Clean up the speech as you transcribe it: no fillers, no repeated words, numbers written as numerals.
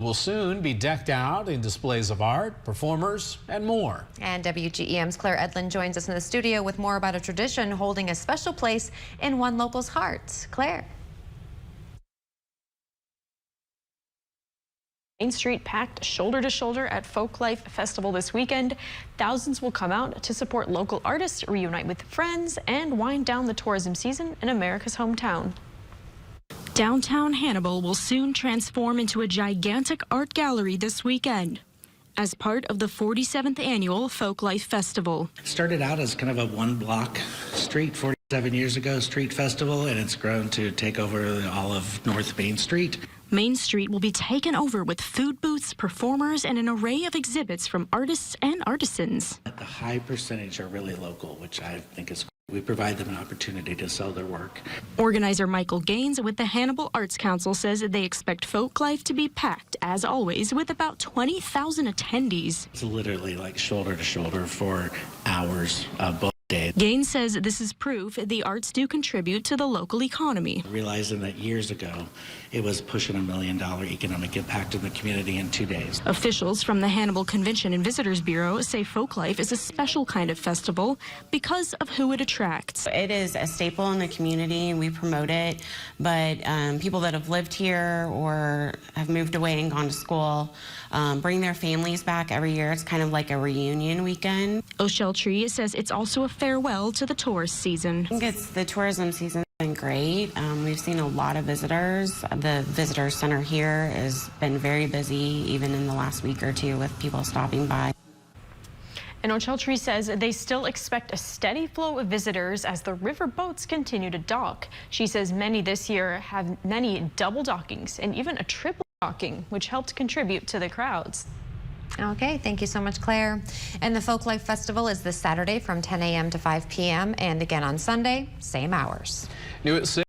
Will soon be decked out in displays of art, performers, and more. And WGEM's Claire Edlin joins us in the studio with more about a tradition holding a special place in one local's heart. Claire. Main Street packed shoulder to shoulder at Folklife Festival this weekend. Thousands will come out to support local artists, reunite with friends, and wind down the tourism season in America's hometown. Downtown Hannibal will soon transform into a gigantic art gallery this weekend as part of the 47th annual Folklife Festival. It started out as kind of a one-block street 47 years ago street festival, and it's grown to take over all of North Main Street. Main Street will be taken over with food booths, performers, and an array of exhibits from artists and artisans. The high percentage are really local, which I think is great. We provide them an opportunity to sell their work. Organizer Michael Gaines with the Hannibal Arts Council says that they expect Folklife to be packed, as always, with about 20,000 attendees. It's literally like shoulder to shoulder for hours, both days. Gaines says this is proof the arts do contribute to the local economy. Realizing that years ago, it was pushing $1 million economic impact in the community in 2 days. Officials from the Hannibal Convention and Visitors Bureau say Folklife is a special kind of festival because of who it attracts. It is a staple in the community, and we promote it, but people that have lived here or have moved away and gone to school bring their families back every year. It's kind of like a reunion weekend. O'Sheltree says it's also a farewell to the tourist season. I think the tourism season has been great. We've seen a lot of visitors. The visitor center here has been very busy, even in the last week or two, with people stopping by. And O'Sheltree says they still expect a steady flow of visitors as the river boats continue to dock. She says many this year have many double dockings and even a triple docking, which helped contribute to the crowds. Okay, thank you so much, Claire. And the Folklife Festival is this Saturday from 10 a.m. to 5 p.m. and again on Sunday, same hours. New at 6.